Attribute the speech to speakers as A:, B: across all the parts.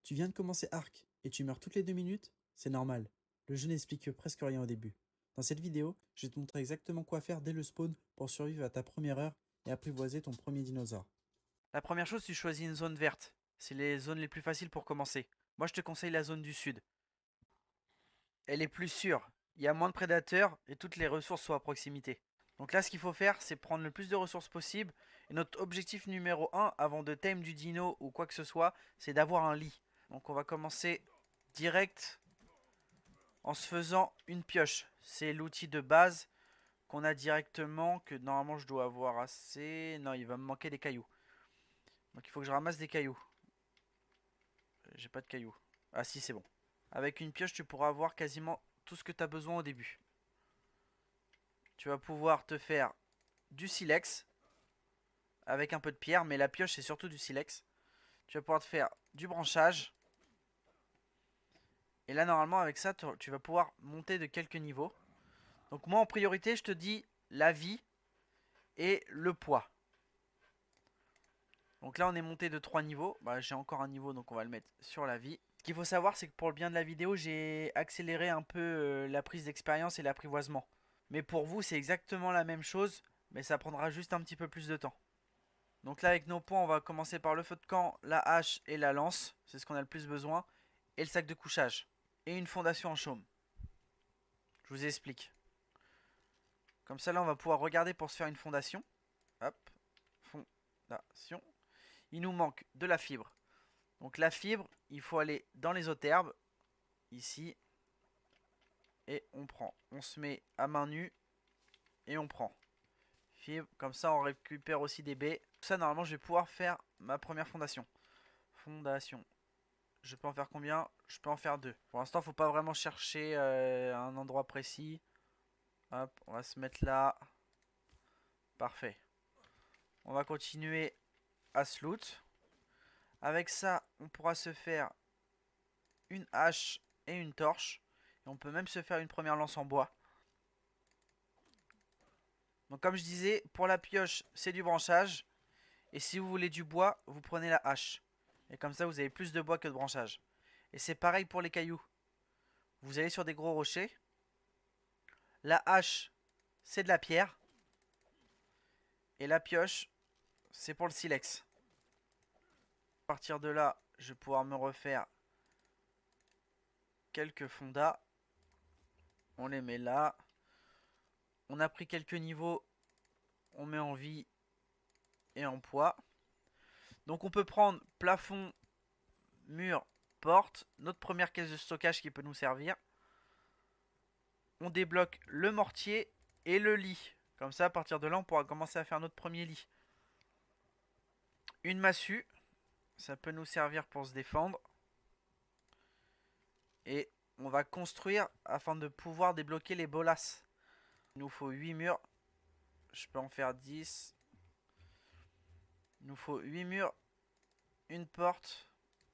A: Tu viens de commencer Ark et tu meurs toutes les 2 minutes? C'est normal. Le jeu n'explique presque rien au début. Dans cette vidéo, je vais te montrer exactement quoi faire dès le spawn pour survivre à ta première heure et apprivoiser ton premier dinosaure.
B: La première chose, tu choisis une zone verte. C'est les zones les plus faciles pour commencer. Moi, je te conseille la zone du sud. Elle est plus sûre. Il y a moins de prédateurs et toutes les ressources sont à proximité. Donc là, ce qu'il faut faire, c'est prendre le plus de ressources possible. Et notre objectif numéro 1, avant de tame du dino ou quoi que ce soit, c'est d'avoir un lit. Donc on va commencer direct en se faisant une pioche. C'est l'outil de base qu'on a directement, que normalement je dois avoir assez. Non, il va me manquer des cailloux. Donc il faut que je ramasse des cailloux. J'ai pas de cailloux. Ah si, c'est bon. Avec une pioche, tu pourras avoir quasiment tout ce que tu as besoin au début. Tu vas pouvoir te faire du silex avec un peu de pierre, mais la pioche c'est surtout du silex. Tu vas pouvoir te faire du branchage. Et là, normalement, avec ça, tu vas pouvoir monter de quelques niveaux. Donc moi, en priorité, je te dis la vie et le poids. Donc là, on est monté de 3 niveaux. Bah, j'ai encore un niveau, donc on va le mettre sur la vie. Ce qu'il faut savoir, c'est que pour le bien de la vidéo, j'ai accéléré un peu la prise d'expérience et l'apprivoisement. Mais pour vous, c'est exactement la même chose, mais ça prendra juste un petit peu plus de temps. Donc là, avec nos points, on va commencer par le feu de camp, la hache et la lance. C'est ce qu'on a le plus besoin. Et le sac de couchage. Et une fondation en chaume. Je vous explique. Comme ça, là, on va pouvoir regarder pour se faire une fondation. Hop. Fondation. Il nous manque de la fibre. Donc la fibre, il faut aller dans les autres herbes. Ici. Et on prend. On se met à main nue. Et on prend. Fibre. Comme ça, on récupère aussi des baies. Tout ça, normalement, je vais pouvoir faire ma première fondation. Fondation. Je peux en faire combien? Je peux en faire deux. Pour l'instant, faut pas vraiment chercher un endroit précis. Hop, on va se mettre là. Parfait. On va continuer à se loot. Avec ça, on pourra se faire une hache et une torche. Et on peut même se faire une première lance en bois. Donc comme je disais, pour la pioche, c'est du branchage. Et si vous voulez du bois, vous prenez la hache. Et comme ça, vous avez plus de bois que de branchage. Et c'est pareil pour les cailloux. Vous allez sur des gros rochers. La hache, c'est de la pierre. Et la pioche, c'est pour le silex. À partir de là, je vais pouvoir me refaire quelques fondas. On les met là. On a pris quelques niveaux. On met en vie et en poids. Donc on peut prendre plafond, mur, porte. Notre première caisse de stockage qui peut nous servir. On débloque le mortier et le lit. Comme ça, à partir de là, on pourra commencer à faire notre premier lit. Une massue. Ça peut nous servir pour se défendre. Et on va construire afin de pouvoir débloquer les bolasses. Il nous faut 8 murs. Je peux en faire 10. Il nous faut 8 murs, une porte.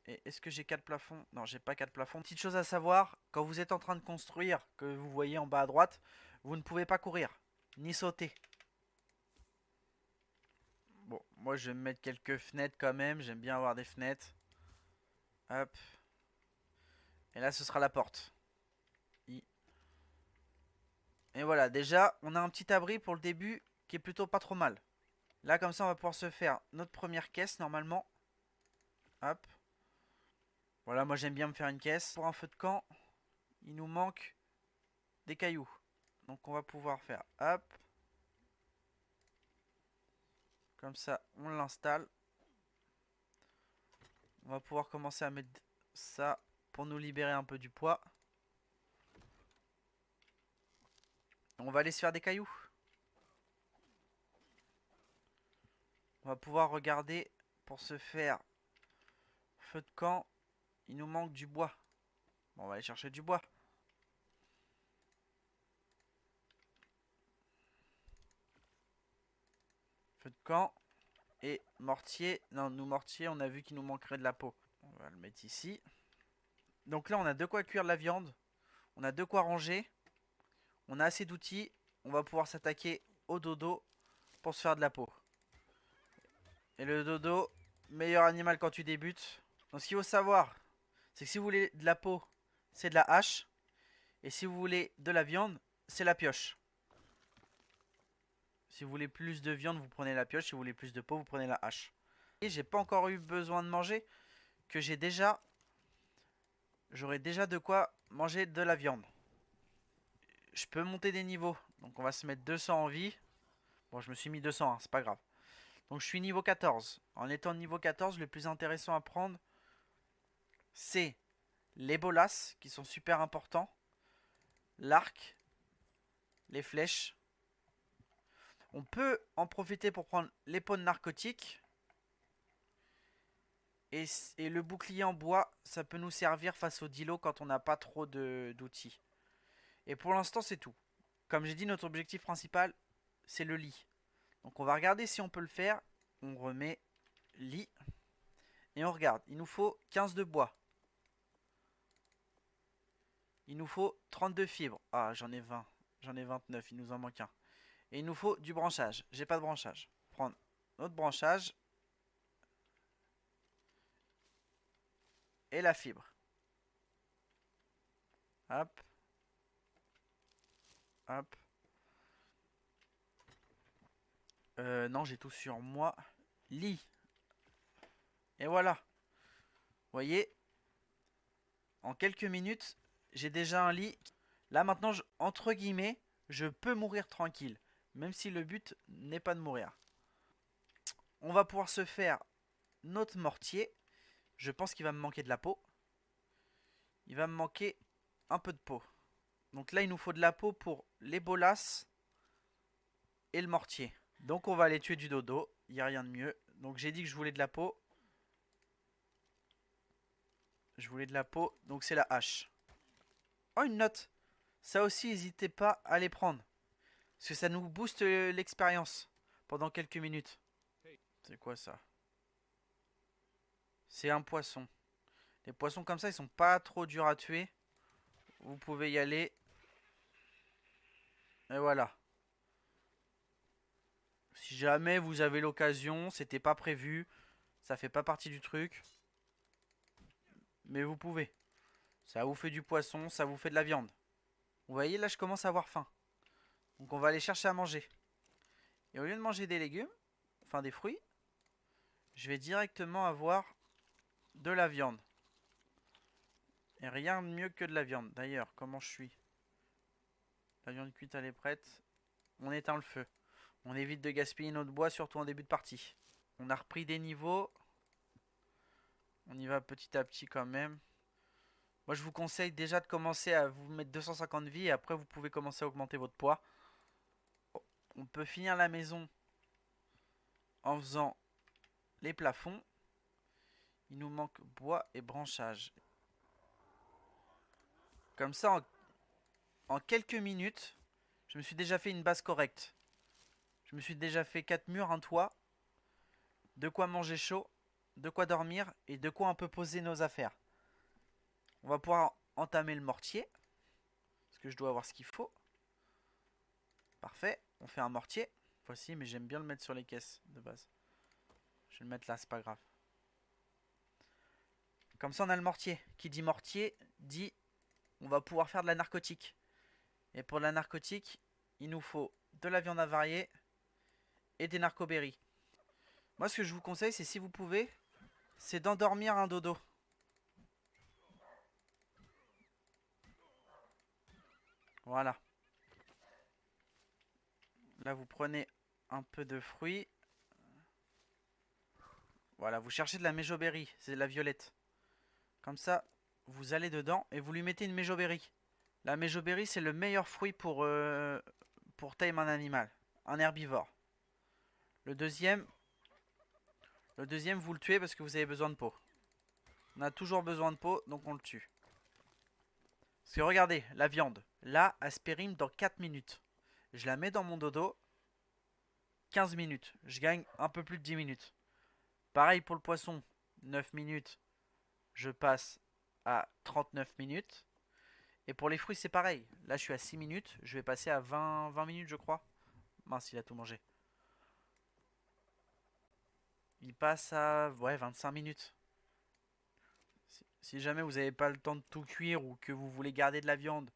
B: Et est-ce que j'ai 4 plafonds? Non, j'ai pas 4 plafonds. Petite chose à savoir, quand vous êtes en train de construire, que vous voyez en bas à droite, vous ne pouvez pas courir, ni sauter. Bon, moi je vais me mettre quelques fenêtres quand même. J'aime bien avoir des fenêtres. Hop. Et là, ce sera la porte. Et voilà, déjà, on a un petit abri pour le début qui est plutôt pas trop mal. Là, comme ça, on va pouvoir se faire notre première caisse normalement. Hop. Voilà, moi j'aime bien me faire une caisse. Pour un feu de camp, il nous manque des cailloux. Donc on va pouvoir faire hop. Comme ça, on l'installe. On va pouvoir commencer à mettre ça pour nous libérer un peu du poids. On va aller se faire des cailloux. On va pouvoir regarder pour se faire feu de camp. Il nous manque du bois. Bon, on va aller chercher du bois. Feu de camp. Et mortier. Non, nous mortier, on a vu qu'il nous manquerait de la peau. On va le mettre ici. Donc là, on a de quoi cuire de la viande. On a de quoi ranger. On a assez d'outils. On va pouvoir s'attaquer au dodo pour se faire de la peau. Et le dodo, meilleur animal quand tu débutes. Donc ce qu'il faut savoir, C'est que si vous voulez de la peau, c'est de la hache. Et si vous voulez de la viande, c'est la pioche. Si vous voulez plus de viande, vous prenez la pioche. Si vous voulez plus de peau, vous prenez la hache. Et j'ai pas encore eu besoin de manger, que j'aurai déjà de quoi manger de la viande. Je peux monter des niveaux. Donc on va se mettre 200 en vie. Bon, je me suis mis 200, hein, c'est pas grave. Donc je suis niveau 14. En étant niveau 14, le plus intéressant à prendre, c'est les bolas, qui sont super importants. L'arc. Les flèches. On peut en profiter pour prendre les pots de narcotiques. Et le bouclier en bois, ça peut nous servir face au dilo quand on n'a pas trop d'outils. Et pour l'instant, c'est tout. Comme j'ai dit, notre objectif principal, c'est le lit. Donc on va regarder si on peut le faire. On remet lit. Et on regarde. Il nous faut 15 de bois. Il nous faut 32 fibres. Ah, j'en ai 20. J'en ai 29. Il nous en manque un. Et il nous faut du branchage. J'ai pas de branchage. Prendre notre branchage. Et la fibre. Hop. Hop. Non, j'ai tout sur moi. Lit. Et voilà. Vous voyez, en quelques minutes, j'ai déjà un lit. Là maintenant, entre guillemets, je peux mourir tranquille. Même si le but n'est pas de mourir. On va pouvoir se faire notre mortier. Je pense qu'il va me manquer de la peau. Il va me manquer un peu de peau. Donc là, il nous faut de la peau pour les bolas et le mortier. Donc on va aller tuer du dodo. Il n'y a rien de mieux. Donc j'ai dit que je voulais de la peau. Je voulais de la peau. Donc c'est la hache. Oh, une note. Ça aussi, n'hésitez pas à les prendre. Parce que ça nous booste l'expérience pendant quelques minutes. C'est quoi ça? C'est un poisson. Les poissons comme ça, ils sont pas trop durs à tuer. Vous pouvez y aller. Et voilà. Si jamais vous avez l'occasion, c'était pas prévu. Ça fait pas partie du truc. Mais vous pouvez. Ça vous fait du poisson, ça vous fait de la viande. Vous voyez, là je commence à avoir faim. Donc on va aller chercher à manger. Et au lieu de manger des légumes, enfin des fruits, je vais directement avoir de la viande. Et rien de mieux que de la viande. D'ailleurs, comment je suis? La viande cuite, elle est prête. On éteint le feu. On évite de gaspiller notre bois, surtout en début de partie. On a repris des niveaux. On y va petit à petit quand même. Moi, je vous conseille déjà de commencer à vous mettre 250 vies. Et après, vous pouvez commencer à augmenter votre poids. On peut finir la maison en faisant les plafonds. Il nous manque bois et branchage. Comme ça, en quelques minutes, je me suis déjà fait une base correcte. Je me suis déjà fait 4 murs, un toit, de quoi manger chaud, de quoi dormir et de quoi un peu poser nos affaires. On va pouvoir entamer le mortier. Parce que je dois avoir ce qu'il faut. Parfait. On fait un mortier. Voici, mais j'aime bien le mettre sur les caisses de base. Je vais le mettre là, c'est pas grave. Comme ça, on a le mortier. Qui dit mortier, dit on va pouvoir faire de la narcotique. Et pour de la narcotique, il nous faut de la viande avariée et des narcoberries. Moi, ce que je vous conseille, c'est si vous pouvez, c'est d'endormir un dodo. Voilà. Là, vous prenez un peu de fruits. Voilà, vous cherchez de la méjoberry, c'est de la violette. Comme ça, vous allez dedans et vous lui mettez une méjoberry. La méjoberry, c'est le meilleur fruit pour tame un animal, un herbivore. Le deuxième, vous le tuez parce que vous avez besoin de peau. On a toujours besoin de peau, donc on le tue. Parce que regardez, la viande. Là, elle se périme dans 4 minutes. Je la mets dans mon dodo. 15 minutes. Je gagne un peu plus de 10 minutes. Pareil pour le poisson. 9 minutes. Je passe à 39 minutes. Et pour les fruits, c'est pareil. Là, je suis à 6 minutes. Je vais passer à 20 minutes, je crois. Mince, il a tout mangé. Il passe à 25 minutes. Si jamais vous n'avez pas le temps de tout cuire ou que vous voulez garder de la viande,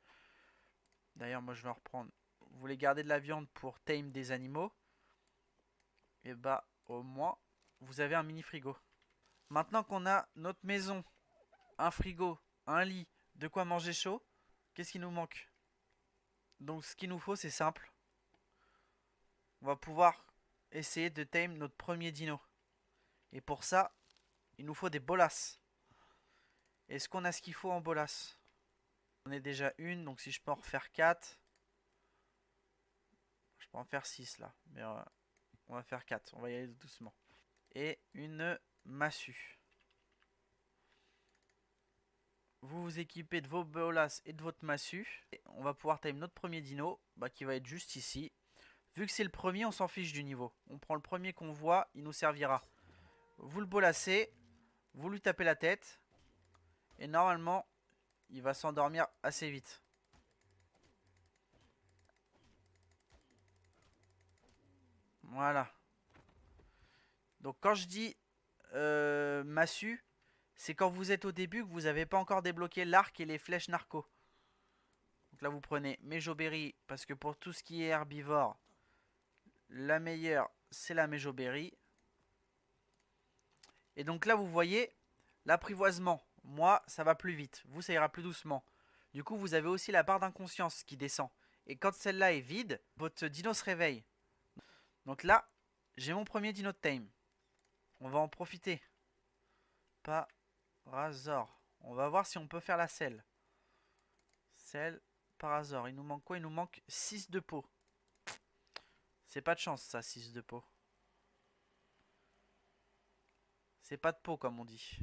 B: d'ailleurs moi je vais en reprendre, vous voulez garder de la viande pour tame des animaux, et bah au moins vous avez un mini frigo. Maintenant qu'on a notre maison, un frigo, un lit, de quoi manger chaud, qu'est-ce qui nous manque? Donc ce qu'il nous faut c'est simple. On va pouvoir essayer de tame notre premier dino. Et pour ça, il nous faut des bolasses. Est-ce qu'on a ce qu'il faut en bolas? On est déjà une, donc si je peux en refaire 4. Je peux en faire 6 là. Mais on va faire 4, on va y aller doucement. Et une massue. Vous vous équipez de vos bolas et de votre massue. Et on va pouvoir time notre premier dino, qui va être juste ici. Vu que c'est le premier, on s'en fiche du niveau. On prend le premier qu'on voit, il nous servira. Vous le bolassez, vous lui tapez la tête. Et normalement, il va s'endormir assez vite. Voilà. Donc quand je dis massue, c'est quand vous êtes au début que vous n'avez pas encore débloqué l'arc et les flèches narco. Donc là vous prenez Mejoberry parce que pour tout ce qui est herbivore, la meilleure c'est la Mejoberry. Et donc là vous voyez l'apprivoisement. Moi ça va plus vite, vous ça ira plus doucement. Du coup vous avez aussi la barre d'inconscience qui descend. Et quand celle-là est vide, votre dino se réveille. Donc là j'ai mon premier dino de tame. On va en profiter. Parazor. On va voir si on peut faire la selle. Selle, Parazor. Il nous manque quoi? Il nous manque 6 de peau. C'est pas de chance ça, 6 de peau. C'est pas de peau comme on dit.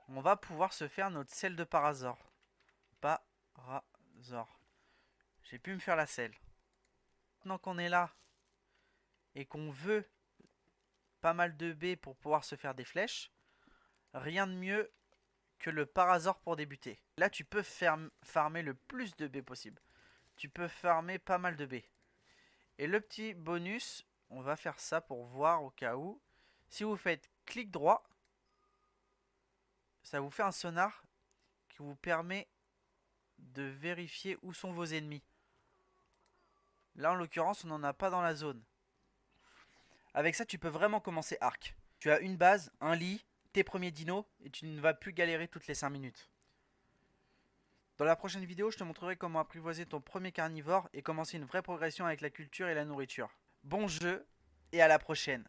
B: On va pouvoir se faire notre selle de Parazor. Parazor. J'ai pu me faire la selle. Maintenant qu'on est là et qu'on veut pas mal de baies pour pouvoir se faire des flèches, rien de mieux que le Parazor pour débuter. Là tu peux farmer le plus de baies possible. Tu peux farmer pas mal de baies. Et le petit bonus, on va faire ça pour voir au cas où. Si vous faites clic droit, ça vous fait un sonar qui vous permet de vérifier où sont vos ennemis. Là en l'occurrence on n'en a pas dans la zone. Avec ça tu peux vraiment commencer arc. Tu as une base, un lit, tes premiers dinos et tu ne vas plus galérer toutes les 5 minutes. Dans la prochaine vidéo, je te montrerai comment apprivoiser ton premier carnivore et commencer une vraie progression avec la culture et la nourriture. Bon jeu et à la prochaine.